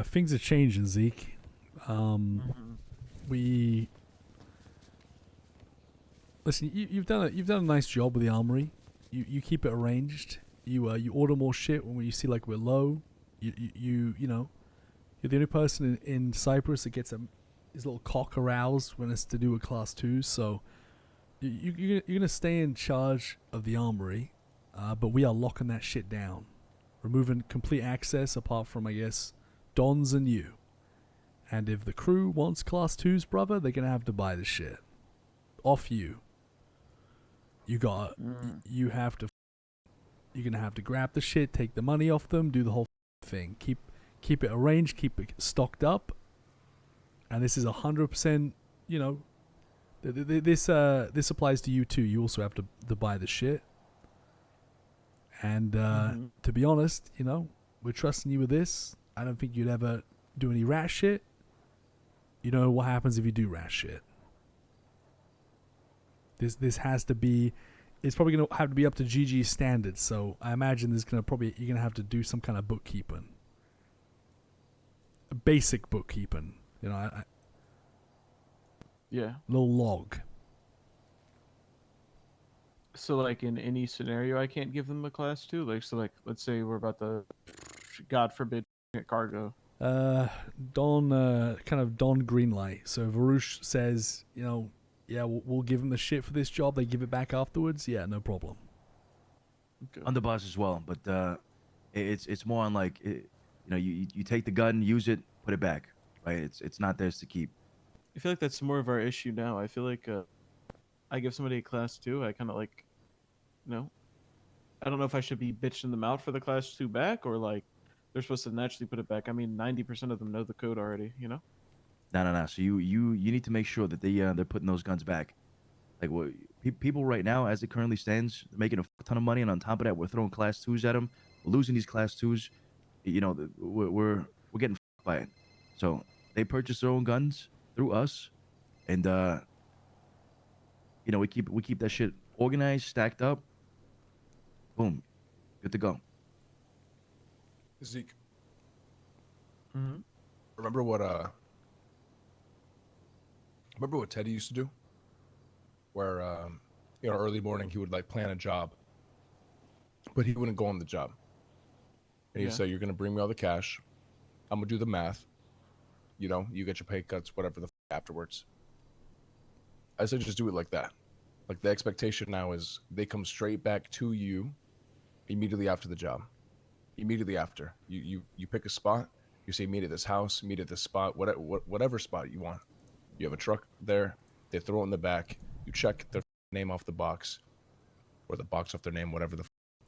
things are changing, Zeke. We listen. You've done a nice job with the Armory. You keep it arranged. You order more shit when you see like we're low. You know, you're the only person in Cypress that gets his little cock aroused when it's to do with class 2s. So you're gonna stay in charge of the Armory, but we are locking that shit down, removing complete access apart from, I guess, Dons and you. And if the crew wants class 2s, brother, they're gonna have to buy the shit off you. You're gonna have to grab the shit, take the money off them, do the whole thing. Keep it arranged, keep it stocked up. And this is 100%, you know, this applies to you too. You also have to buy the shit. And to be honest, you know, we're trusting you with this. I don't think you'd ever do any rat shit. You know what happens if you do rat shit. This has to be. It's probably gonna have to be up to GG standards. So I imagine you're gonna have to do some kind of bookkeeping. Basic bookkeeping. You know, yeah. Little log. So like in any scenario, I can't give them a class 2. Like so, like let's say we're about to, God forbid, get cargo. Don Greenlight. So Varush says, you know, yeah, we'll give them the shit for this job. They give it back afterwards. Yeah, no problem. Okay. I'm the boss as well, but it's more on like, you know, you take the gun, use it, put it back, right? It's not theirs to keep. I feel like that's more of our issue now. I feel like I give somebody a class 2, I kind of like, you know, I don't know if I should be bitching them out for the class 2 back or like they're supposed to naturally put it back. I mean, 90% of them know the code already, you know? No. So you need to make sure that they're putting those guns back. Like what people right now, as it currently stands, they're making a ton of money, and on top of that, we're throwing class 2s at them. We're losing these class 2s. You know, we're getting by it. So they purchase their own guns through us, and you know, we keep that shit organized, stacked up. Boom, good to go. Zeke, Mm-hmm. remember what Teddy used to do? Where you know, early morning he would like plan a job, but he wouldn't go on the job. And he'd say, "You're gonna bring me all the cash. I'm gonna do the math. You know, you get your pay cuts, whatever the afterwards." I said, just do it like that. Like the expectation now is they come straight back to you immediately after the job. Immediately after you pick a spot, you say meet at this house, meet at this spot, whatever spot you want. You have a truck there, they throw it in the back, you check their name off the box, or the box off their name, whatever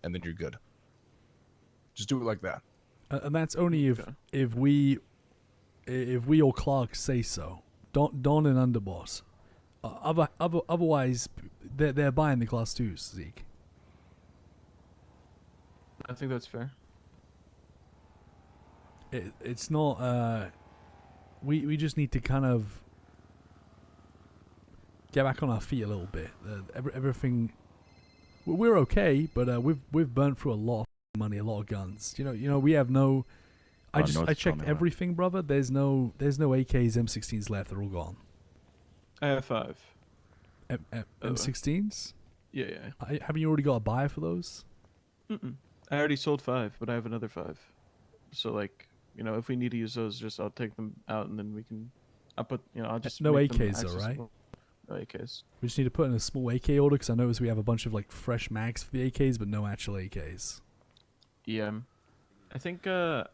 and then you're good. Just do it like that. And that's only if we or Clark say so. Don and underboss. Otherwise, they're buying the class 2s, Zeke. I think that's fair. It's not. We just need to kind of get back on our feet a little bit. Everything. We're okay, but we've burnt through a lot of money, a lot of guns. You know, we have no. I checked everything, brother. There's no AKs, M16s left. They're all gone. I have 5. M16s? Yeah. Haven't you already got a buyer for those? Mm-mm. I already sold 5, but I have another 5. So like, you know, if we need to use those, I'll take them out and then we can. I'll just no make them AKs though, right? accessible. No AKs. We just need to put in a small AK order because I noticed we have a bunch of like fresh mags for the AKs, but no actual AKs. Yeah, I think. I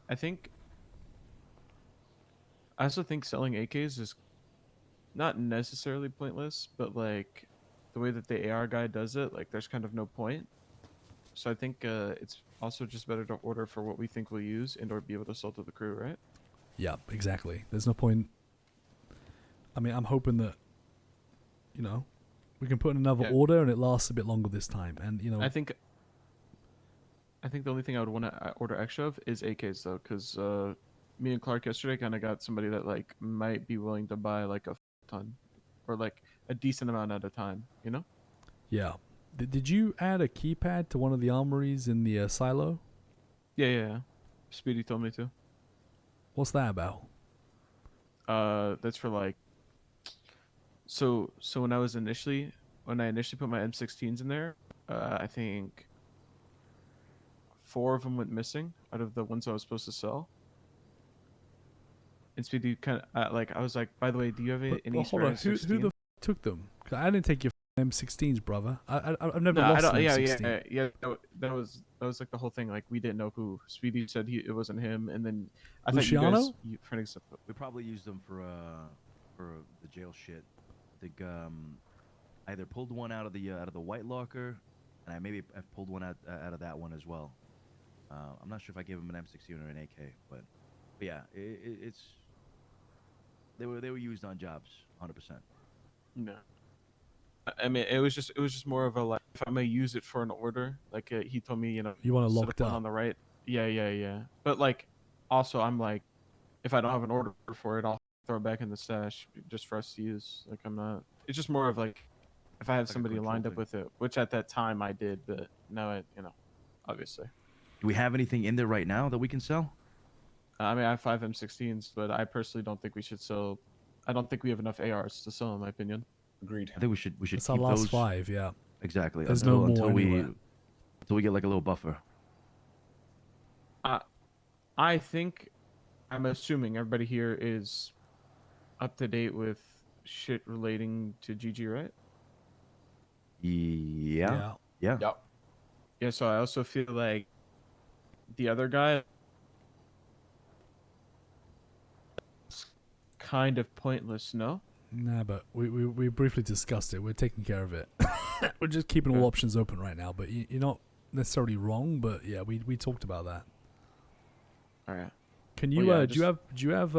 also think selling AKs is not necessarily pointless, but like the way that the AR guy does it, like there's kind of no point. So I think it's also just better to order for what we think we'll use and or be able to sell to the crew, right? Yeah, exactly. There's no point. I mean, I'm hoping that, you know, we can put in another order and it lasts a bit longer this time. And, you know, I think the only thing I would want to order extra of is AKs though, because me and Clark yesterday kind of got somebody that like might be willing to buy like a ton or like a decent amount at a time, you know? Yeah. Did you add a keypad to one of the armories in the silo? Yeah. Speedy told me to. What's that about? That's for like. So when I initially put my M16s in there, I think 4 of them went missing out of the ones I was supposed to sell. And Speedy kind of like, I was like, by the way, do you have any But spare hold on, who M16? the took them? 'Cause I didn't take your M16s, brother. I've never No, I lost don't. an Yeah, M16. yeah. That was like the whole thing. Like we didn't know who. Speedy said it wasn't him, and then I thought you Luciano? guys, for an example, We probably used them for the jail shit. I think I either pulled one out of the white locker, and I've pulled one out of that one as well. I'm not sure if I gave him an M16 or an AK, but yeah, it's they were used on jobs, 100%. no. I mean, it was just more of a like, if I'm gonna use it for an order, like he told me, You want it set locked one up. on the right. Yeah. But like, also I'm like, if I don't have an order for it, I'll throw it back in the stash just for us to use. Like I'm not. It's just more of like, if I have Like a somebody control lined up thing. with it, which at that time I did, but now obviously. Do we have anything in there right now that we can sell? I mean, I have 5 M16s, but I personally don't think we should sell. I don't think we have enough ARs to sell, in my opinion. Agreed. I think we should It's our keep last those 5, yeah. exactly There's no more until anywhere. we get like a little buffer. I think, I'm assuming everybody here is up to date with shit relating to GG, right? Yeah. Yep. Yeah, so I also feel like the other guy is kind of pointless, no? Nah, but we briefly discussed it. We're taking care of it. We're just keeping all Okay. options open right now. But you're not necessarily wrong. But yeah, we talked about that. All right. Can Well, you yeah, do you have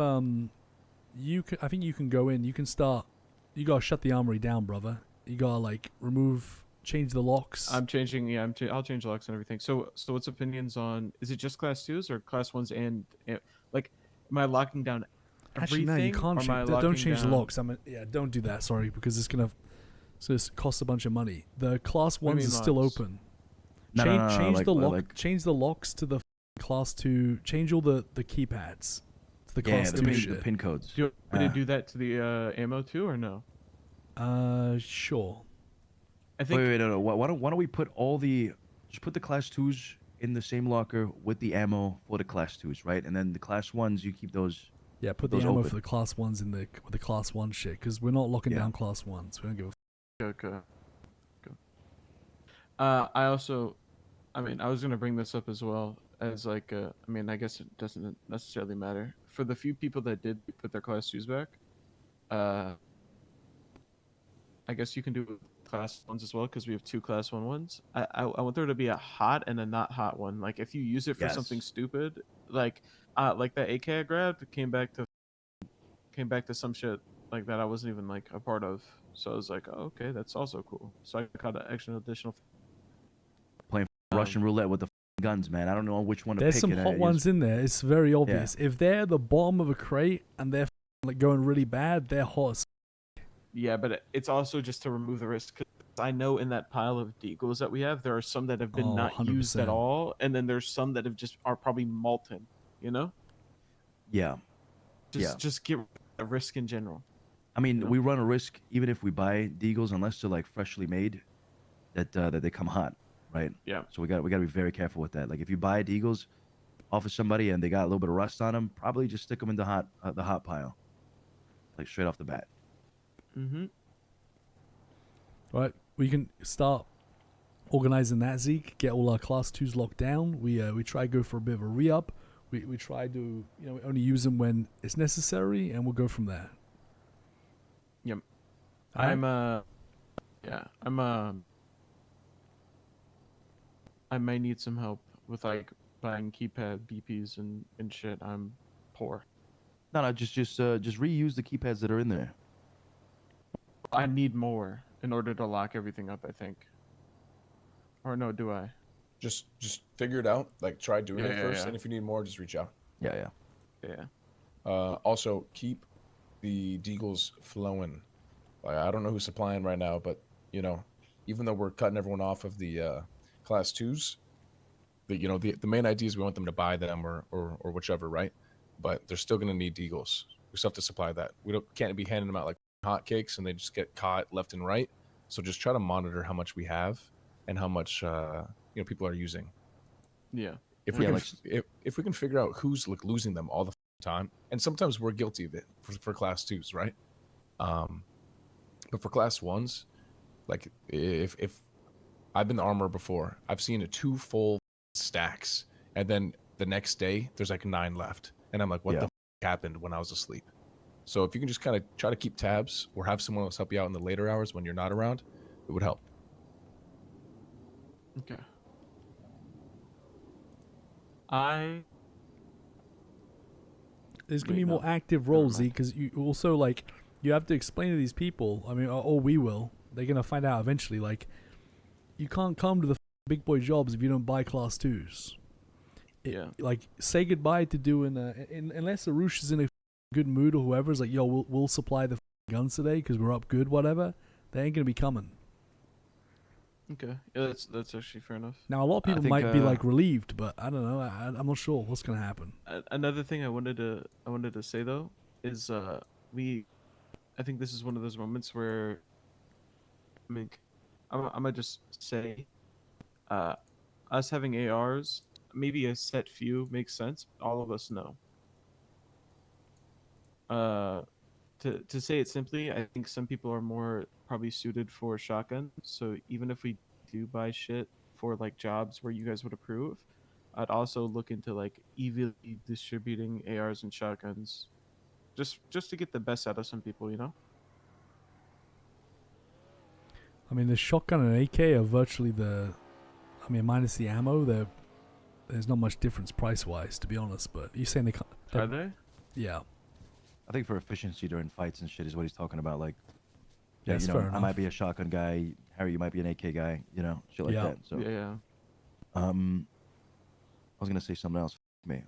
you can, I think you can go in. You can start. You gotta shut the armory down, brother. You gotta like change the locks. I'm changing. Yeah, I'll change the locks and everything. So what's opinions on? Is it just class 2s or class 1s and like, am I locking down Actually, everything? no, you can't. Or am I Don't locking change the down- locks. Don't do that. Sorry, because it's gonna cost a bunch of money. The class What do you ones are mean still locks? open. No, change no, change like- the lock. like- Change the locks to the class 2. Change all the keypads to the Yeah, class the 2 pin, shit. the pin codes. Do you want me Ah. to do that to the ammo too, or no? Sure. I think. Wait, no. Why don't we put just put the class 2s in the same locker with the ammo for the class 2s, right? And then the class 1s, you keep those. Yeah, put the Those ammo open. for the class 1s with the class 1 shit, because we're not locking Yeah. down class 1s. We don't give a Okay. I also, I mean, I was gonna bring this up as well as like, I mean, I guess it doesn't necessarily matter for the few people that did put their class 2s back. I guess you can do class 1s as well because we have 2 class 1 ones. I want there to be a hot and a not hot one. Like if you use it for something Yes. stupid, like that AK I grabbed came back to some shit like that I wasn't even like a part of. So I was like, oh, okay, that's also cool. So I got an extra additional. Russian roulette with the guns, man. I don't know which one to There's pick. some and hot it's- ones in there. It's very obvious. If they're the bottom of a crate and they're like going really bad, they're hot as Yeah, but it's also just to remove the risk. 'Cause I know in that pile of deagles that we have, there are some that have been Oh, not used at 100%. all, and then there's some that have just are probably molten. You know, Yeah. just get a risk in general. I mean, You know? we run a risk even if we buy deagles, unless they're like freshly made, that they come hot, right? Yeah. So we got to be very careful with that. Like if you buy deagles off of somebody and they got a little bit of rust on them, probably just stick them in the hot pile, like straight off the bat. Mm-hmm. right. We can start organizing that, Zeke. Get all our class 2s locked down. We try to go for a bit of a re-up. We try to only use them when it's necessary, and we'll go from there. Yep. Alright? I may need some help with like buying keypad BPs and shit. I'm poor. No, just reuse the keypads that are in there. I need more in order to lock everything up, I think. Or no, do I? Just figure it out. Like try doing it Yeah, first, yeah. and if you need more, just reach out. Yeah. Yeah. Also, keep the deagles flowing. Like, I don't know who's supplying right now, but even though we're cutting everyone off of the class 2s, the main idea is we want them to buy them or whichever, right? but they're still gonna need deagles. We still have to supply that. We can't be handing them out like hotcakes and they just get caught left and right. So just try to monitor how much we have and how much people are using. Yeah. If we can if we can figure out who's like losing them all the time, and sometimes we're guilty of it for class 2s, right? But for class 1s, like if I've been the armor before, I've seen 2 full stacks, and then the next day there's like 9 left, and I'm like, what the happened when I was asleep? So if you can just kind of try to keep tabs or have someone else help you out in the later hours when you're not around, it would help. Okay. There's gonna be more active roles, Z, because you also like you have to explain to these people. I mean, or we will. They're gonna find out eventually. Like, you can't come to the big boy jobs if you don't buy class 2s. Like, say goodbye to doing unless Arush is in a good mood or whoever's like, yo, we'll supply the guns today because we're up good, whatever. They ain't gonna be coming. Okay. Yeah, that's actually fair enough. Now, a lot of people might be like relieved, but I don't know. I'm not sure what's gonna happen. Another thing I wanted to say though is I think this is one of those moments where I might just say us having ARs, maybe a set few makes sense. All of us know. To say it simply, I think some people are more probably suited for shotguns. So even if we do buy shit for like jobs where you guys would approve, I'd also look into like evenly distributing ARs and shotguns, just to get the best out of some people, you know. I mean, the shotgun and AK are virtually minus the ammo, there's not much difference price-wise, to be honest. But you're saying they can't... Are they? Yeah. I think for efficiency during fights and shit is what he's talking about. Like, yeah, you know, fair I enough. might be a shotgun guy. Harry, you might be an AK guy. You know, shit like that. So yeah. I was gonna say something else. Me.